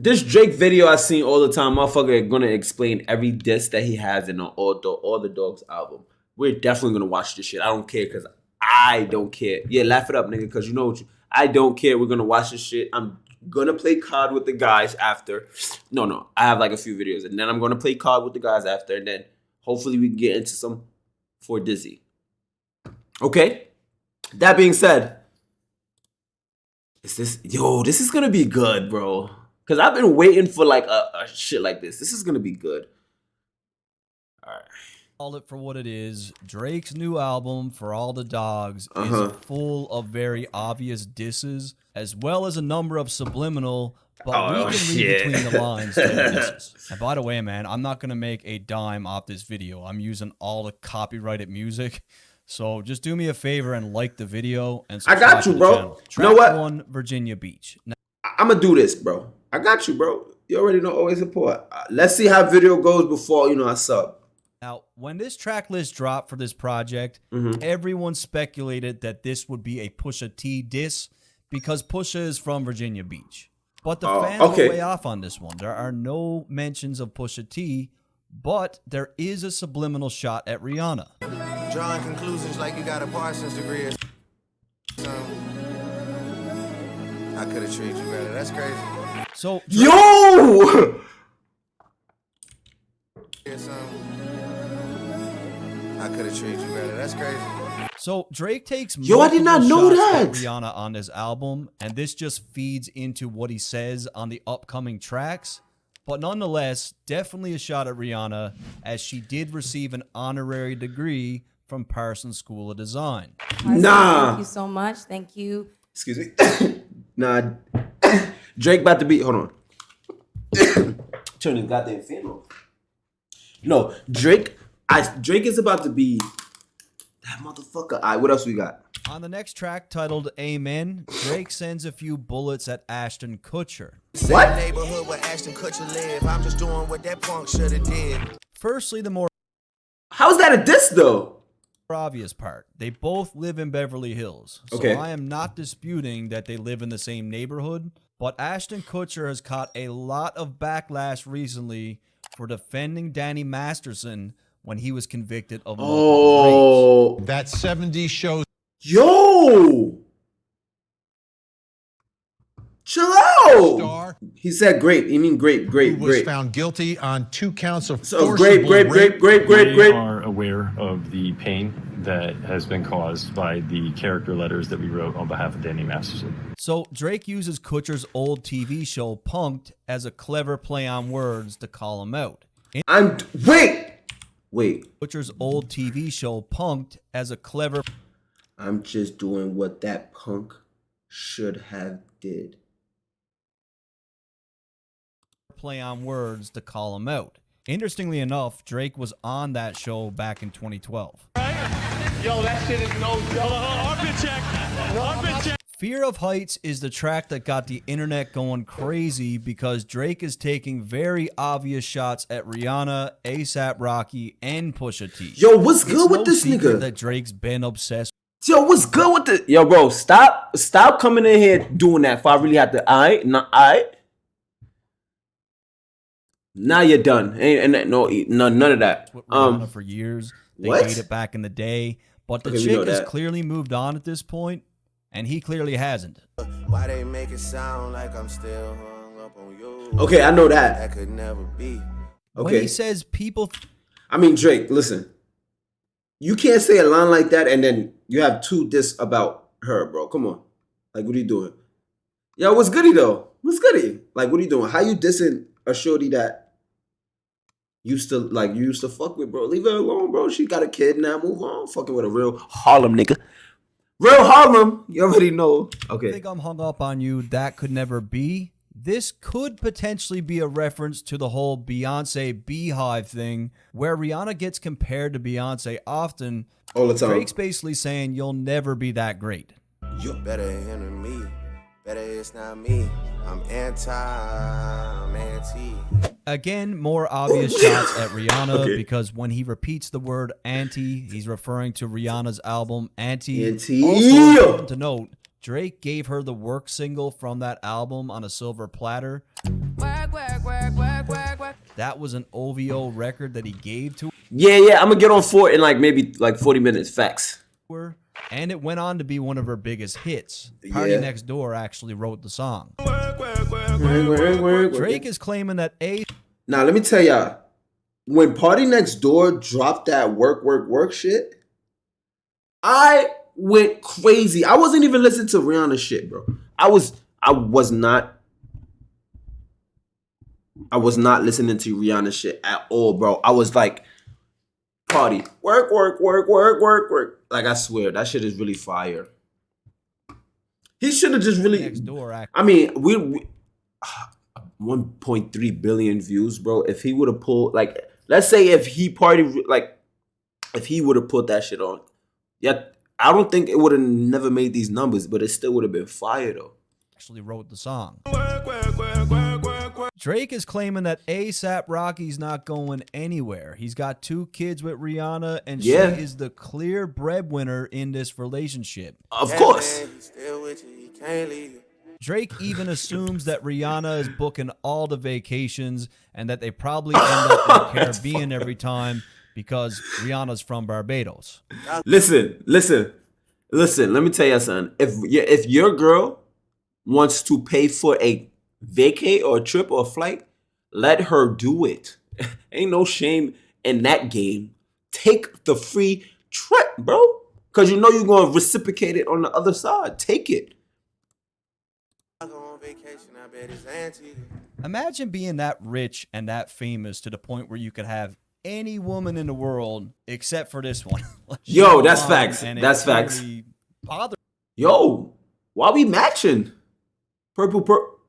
This Drake video I seen all the time, motherfucker gonna explain every diss that he has in all the Dogs album. We're definitely gonna watch this shit. I don't care because I don't care. Yeah, laugh it up, nigga, because you know what I don't care. We're gonna watch this shit. I'm gonna play COD with the guys after. No. I have like a few videos, and then I'm gonna play COD with the guys after, and then hopefully we can get into some for Dizzy. Okay? That being said, this is gonna be good, bro. Cause I've been waiting for like a shit like this. This is gonna be good. All right. Call it for what it is. Drake's new album, For All the Dogs, is full of very obvious disses, as well as a number of subliminal, but we can read between the lines to the disses. And by the way, man, I'm not gonna make a dime off this video. I'm using all the copyrighted music. So just do me a favor and like the video and subscribe. I got you, to the bro. channel. You know what? 1, Virginia Beach. Now, I'm gonna do this, bro. I got you, bro. You already know always support. Let's see how video goes before I sub. Now, when this track list dropped for this project, everyone speculated that this would be a Pusha T diss because Pusha is from Virginia Beach. But the fans were way off on this one. There are no mentions of Pusha T, but there is a subliminal shot at Rihanna. Drawing conclusions like you got a Parsons degree or something. I could have treated you better. That's crazy. So Yo! I could have treated you better. That's crazy. So Drake takes I did not know that. Rihanna on this album, and this just feeds into what he says on the upcoming tracks. But nonetheless, definitely a shot at Rihanna, as she did receive an honorary degree from Parsons School of Design. Nah. Thank you so much. Thank you. Excuse me. Nah. Drake about to be. Hold on. Turn his goddamn fan off. No, Drake is about to be that motherfucker. All right, what else we got? On the next track, titled Amen, Drake sends a few bullets at Ashton Kutcher. What? Neighborhood where Ashton Kutcher live. I'm just doing what that punk should have did. Firstly, the more How's that a diss though? obvious part. They both live in Beverly Hills. So Okay. I am not disputing that they live in the same neighborhood, but Ashton Kutcher has caught a lot of backlash recently for defending Danny Masterson when he was convicted of multiple rapes. That 70s show. Yo! Chill out! Star He said grape. You mean grape, who was found guilty on 2 counts of So forcible grape. We are aware of the pain that has been caused by the character letters that we wrote on behalf of Danny Masterson. So Drake uses Kutcher's old TV show Punk'd as a clever play on words to call him out. Wait. Kutcher's old TV show Punk'd as a clever I'm just doing what that punk should have did. play on words to call him out. Interestingly enough, Drake was on that show back in 2012. Yo, that shit is no joke. Armpit check. Armpit check. Fear of Heights is the track that got the internet going crazy because Drake is taking very obvious shots at Rihanna, A$AP Rocky, and Pusha T. Yo, what's good with this secret nigga? that Drake's been obsessed. Yo, what's good with the Yo, bro, stop coming in here doing that if I really have to. Now you're done. Ain't none of that. With Rihanna for years. They what? made it back in the day, but the Okay, we chick know has that. clearly moved on at this point, and he clearly hasn't. Why they make it sound like I'm still hung up on you? Okay, I know that. That could never be. When he Okay. says people I mean, Drake, listen. You can't say a line like that and then you have 2 diss about her, bro. Come on. Like, what are you doing? Yo, what's goody though? What's goody? Like, what are you doing? How you dissing a shorty that you used to fuck with, bro? Leave her alone, bro. She got a kid now. Move on. Fucking with a real Harlem nigga. Real Harlem. You already know. Okay. think I'm hung up on you, that could never be. This could potentially be a reference to the whole Beyonce Beehive thing, where Rihanna gets compared to Beyonce often. All the time. Drake's basically saying you'll never be that great. You better enter me. Better it's not me. I'm anti. Again, more obvious shots at Rihanna Okay. because when he repeats the word anti, he's referring to Rihanna's album Anti. Anti. Also important to note, Drake gave her the work single from that album on a silver platter. That was an OVO record that he gave to Yeah, I'm gonna get on 4 in like maybe like 40 minutes. Facts. her, and it went on to be one of her biggest hits. Party Yeah. Next Door actually wrote the song. Drake Drake is claiming that Now let me tell y'all, when Party Next Door dropped that work shit, I went crazy. I wasn't even listening to Rihanna shit, bro. I was not listening to Rihanna shit at all, bro. I was like, party, work. Like, I swear, that shit is really fire. He should have just really. Next Door I mean, we 1.3 billion views, bro. If he would have pulled, like, let's say if he would have put that shit on, yeah, I don't think it would have never made these numbers, but it still would have been fire though. actually wrote the song. Drake is claiming that ASAP Rocky's not going anywhere. He's got 2 kids with Rihanna, and she is the clear breadwinner in this relationship. Of course. He's still with you, he can't leave you. Drake even assumes that Rihanna is booking all the vacations and that they probably end up in the Caribbean every time because Rihanna's from Barbados. Listen. Let me tell you something. If your girl wants to pay for a vacay or a trip or a flight, let her do it. Ain't no shame in that game. Take the free trip, bro. Because you know you're going to reciprocate it on the other side. Take it. I go on vacation, I bet it's auntie. Imagine being that rich and that famous to the point where you could have any woman in the world except for this one. Yo, that's facts. And it That's facts. really bothers Yo, why we matching? Purple.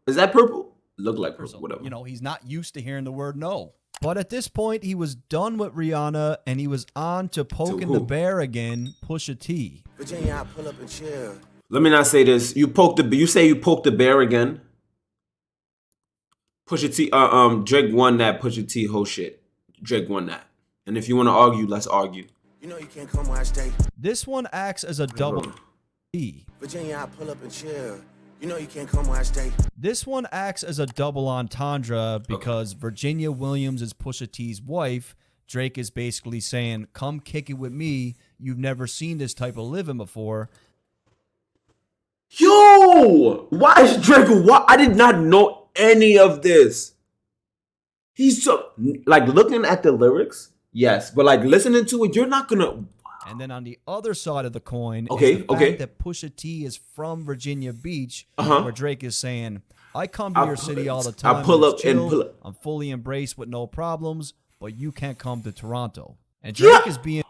Is that purple? Look like purple, whatever. You know, he's not used to hearing the word no. But at this point, he was done with Rihanna and he was on to poking the bear again, Pusha T. Virginia, I pull up and chill. Let me not say this. You say you poked the bear again. Pusha T. Drake won that Pusha T whole shit. Drake won that. And if you want to argue, let's argue. You know you can't come where I stay. This one acts as a double T. Virginia, I pull up and chill. You know you can't come where I stay. This one acts as a double entendre because Virginia Williams is Pusha T's wife. Drake is basically saying, come kick it with me. You've never seen this type of living before. Yo! Why is Drake? Why? I did not know any of this. He's so, like, looking at the lyrics, yes. But, like, listening to it, you're not going to. And then on the other side of the coin is the fact that Pusha T is from Virginia Beach, where Drake is saying, I come to your city all the time. I pull up chill, and pull up. I'm fully embraced with no problems, but you can't come to Toronto. And Drake is being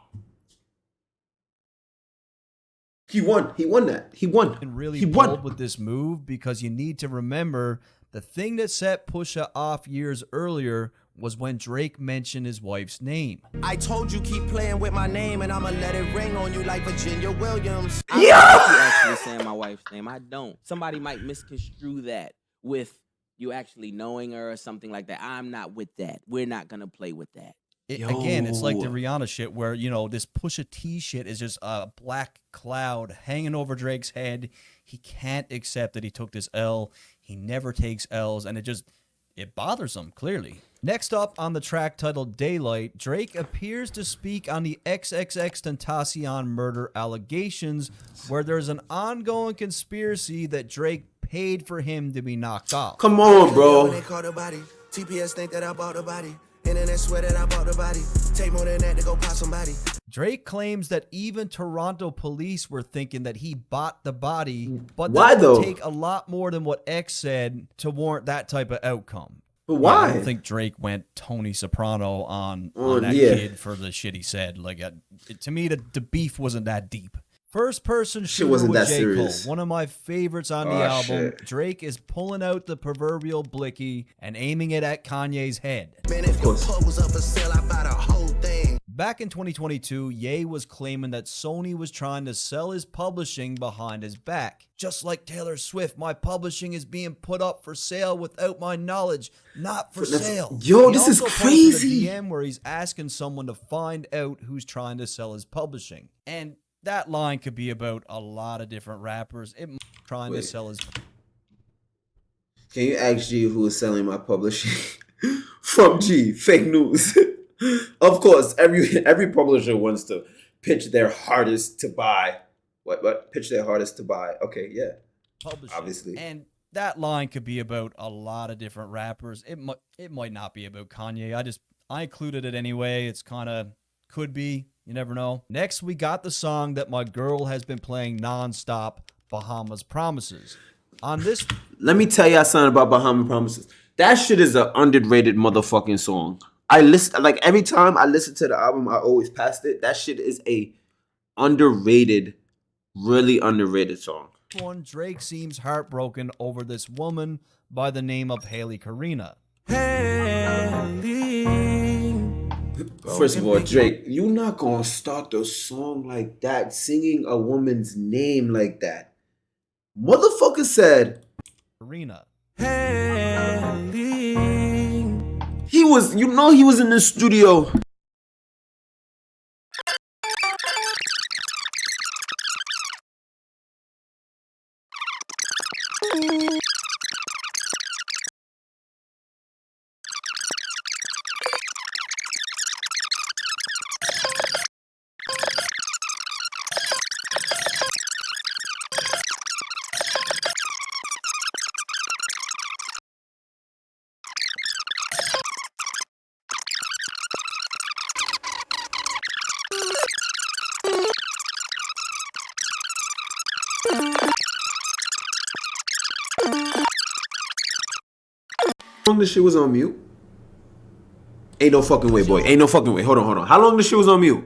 He won that. He won. really bold with this move because you need to remember the thing that set Pusha off years earlier was when Drake mentioned his wife's name. I told you keep playing with my name and I'ma let it ring on you like Virginia Williams. I don't think you actually saying my wife's name. I don't. Somebody might misconstrue that with you actually knowing her or something like that. I'm not with that. We're not gonna play with that. Again, it's like the Rihanna shit where, you know, this Pusha T shit is just a black cloud hanging over Drake's head. He can't accept that he took this L. He never takes L's, and it bothers him, clearly. Next up on the track titled Daylight, Drake appears to speak on the XXXTentacion murder allegations, where there's an ongoing conspiracy that Drake paid for him to be knocked off. Come on, bro. They call the body. TPS think that I bought the body. Internet swear that I bought the body. Take more than that to go pop somebody. Drake claims that even Toronto police were thinking that he bought the body, but Why, that though? would take a lot more than what X said to warrant that type of outcome. But why? I don't think Drake went Tony Soprano on that kid for the shit he said. Like, to me, the beef wasn't that deep. First person shooter wasn't with that J. serious. Cole, one of my favorites on the album. Drake is pulling out the proverbial blicky and aiming it at Kanye's head. Man, if your pub was up for sale, I bought a whole thing. Back in 2022, Ye was claiming that Sony was trying to sell his publishing behind his back. Just like Taylor Swift, my publishing is being put up for sale without my knowledge, not for sale. Yo, He this is also posted crazy. a DM where he's asking someone to find out who's trying to sell his publishing. And that line could be about a lot of different rappers. It might be trying to sell his. Can you ask G who is selling my publishing? From G, fake news. Of course, every publisher wants to pitch their hardest to buy. What? Pitch their hardest to buy. Okay, yeah. Publishing. Obviously. And that line could be about a lot of different rappers. It might not be about Kanye. I included it anyway. It's kind of could be. You never know. Next, we got the song that my girl has been playing nonstop, Bahamas Promises. On this, let me tell y'all something about Bahamas Promises. That shit is an underrated motherfucking song. I listen, like, every time I listen to the album, I always passed it. That shit is a underrated, really underrated song. one, Drake seems heartbroken over this woman by the name of Haley Karina. First of all, Drake, you not gonna start the song like that, singing a woman's name like that. Motherfucker said Karina. he was in the studio. How long this shit was on mute? Ain't no fucking way, boy. Ain't no fucking way. Hold on. How long this shit was on mute?